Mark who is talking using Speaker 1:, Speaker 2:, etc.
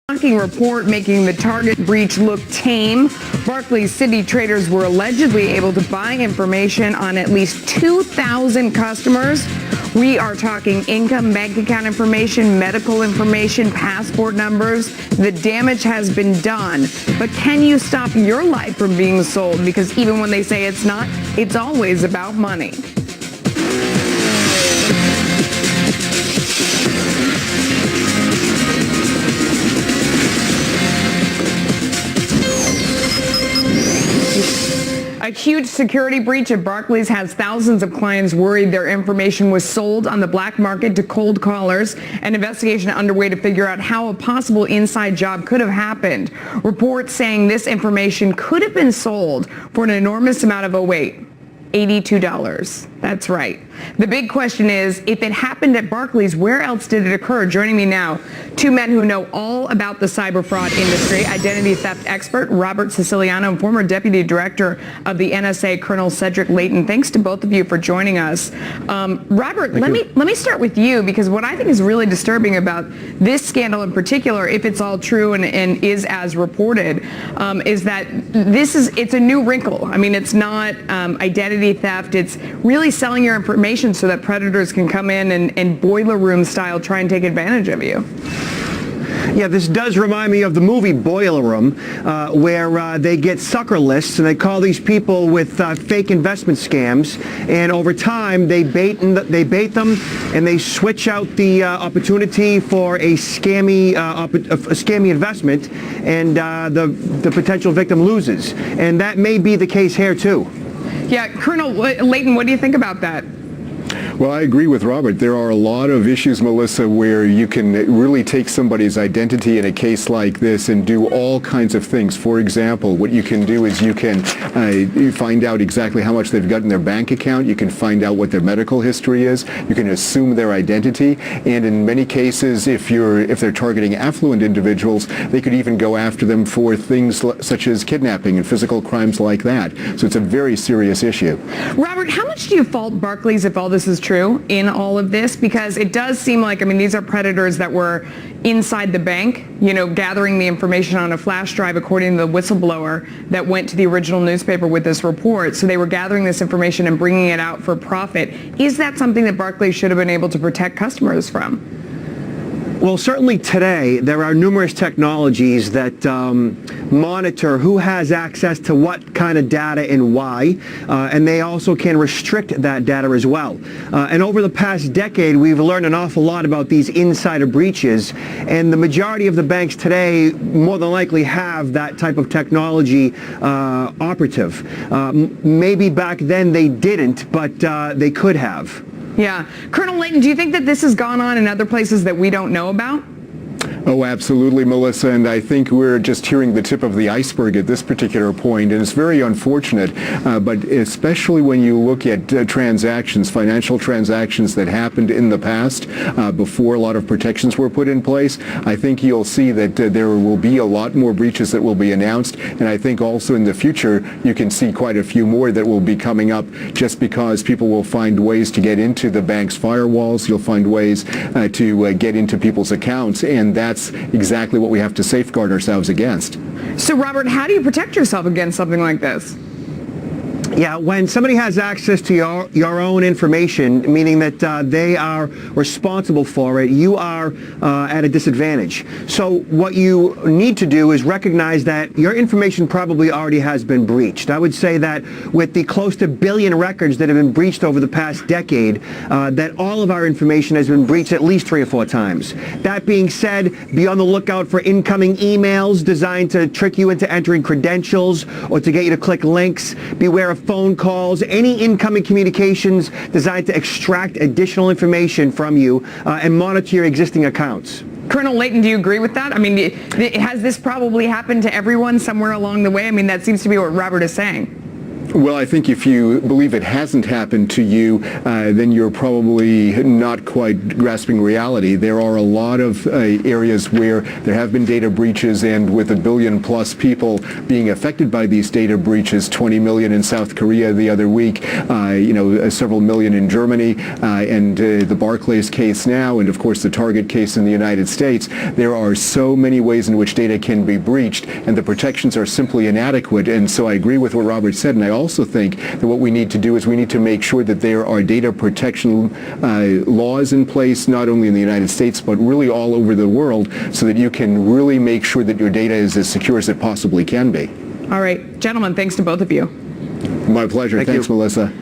Speaker 1: Shocking report making the Target breach look tame. Barclays City traders were allegedly able to buy information on at least 2,000 customers. We are talking income, bank account information, medical information, passport numbers. The damage has been done. But can you stop your life from being sold? Because even when they say it's not, it's always about money. A huge security breach at Barclays has thousands of clients worried their information was sold on the black market to cold callers. An investigation underway to figure out how a possible inside job could have happened. Reports saying this information could have been sold for an enormous amount of, oh wait, $82. That's right. The big question is, if it happened at Barclays, where else did it occur? Joining me now, two men who know all about the cyber fraud industry, identity theft expert Robert Siciliano and former deputy director of the NSA, Colonel Cedric Layton. Thanks to both of you for joining us. Robert, let me start with you, because what I think is really disturbing about this scandal in particular, if it's all true and is as reported, is that it's a new wrinkle. I mean, it's not identity theft. It's really selling your information so that predators can come in and boiler room style try and take advantage of you.
Speaker 2: Yeah, this does remind me of the movie Boiler Room, where they get sucker lists and they call these people with fake investment scams, and over time they bait them and they switch out the opportunity for a scammy investment, and the potential victim loses. And that may be the case here too.
Speaker 1: Yeah, Colonel Layton, what do you think about that?
Speaker 3: Well, I agree with Robert. There are a lot of issues, Melissa, where you can really take somebody's identity in a case like this and do all kinds of things. For example, what you can do is you can find out exactly how much they've got in their bank account. You can find out what their medical history is. You can assume their identity. And in many cases, if they're targeting affluent individuals, they could even go after them for things such as kidnapping and physical crimes like that. So it's a very serious issue.
Speaker 1: Robert, how much do you fault Barclays if all this is true in all of this? Because it does seem like, I mean, these are predators that were inside the bank, gathering the information on a flash drive, according to the whistleblower that went to the original newspaper with this report. So they were gathering this information and bringing it out for profit. Is that something that Barclays should have been able to protect customers from?
Speaker 2: Well, certainly today there are numerous technologies that monitor who has access to what kind of data and why, and they also can restrict that data as well. And over the past decade, we've learned an awful lot about these insider breaches, and the majority of the banks today more than likely have that type of technology operative. Maybe back then they didn't, but they could have.
Speaker 1: Yeah. Colonel Layton, do you think that this has gone on in other places that we don't know about?
Speaker 3: Oh, absolutely, Melissa, and I think we're just hearing the tip of the iceberg at this particular point, and it's very unfortunate, but especially when you look at transactions, financial transactions that happened in the past before a lot of protections were put in place, I think you'll see that there will be a lot more breaches that will be announced, and I think also in the future you can see quite a few more that will be coming up just because people will find ways to get into the bank's firewalls. You'll find ways to get into people's accounts, and that's exactly what we have to safeguard ourselves against.
Speaker 1: So, Robert, how do you protect yourself against something like this?
Speaker 2: Yeah, when somebody has access to your own information, meaning that they are responsible for it, you are at a disadvantage. So what you need to do is recognize that your information probably already has been breached. I would say that with the close to 1 billion records that have been breached over the past decade, that all of our information has been breached at least 3 or 4 times. That being said, be on the lookout for incoming emails designed to trick you into entering credentials or to get you to click links. Beware of phone calls, any incoming communications designed to extract additional information from you, and monitor your existing accounts.
Speaker 1: Colonel Layton, do you agree with that? I mean, has this probably happened to everyone somewhere along the way? I mean, that seems to be what Robert is saying.
Speaker 3: Well, I think if you believe it hasn't happened to you, then you're probably not quite grasping reality. There are a lot of areas where there have been data breaches, and with 1 billion plus people being affected by these data breaches, 20 million in South Korea the other week, several million in Germany, and the Barclays case now, and of course the Target case in the United States, there are so many ways in which data can be breached, and the protections are simply inadequate. And so I agree with what Robert said, and I also think that what we need to do is we need to make sure that there are data protection laws in place, not only in the United States, but really all over the world, so that you can really make sure that your data is as secure as it possibly can be.
Speaker 1: All right, gentlemen, thanks to both of you.
Speaker 3: My pleasure. Thanks, Melissa.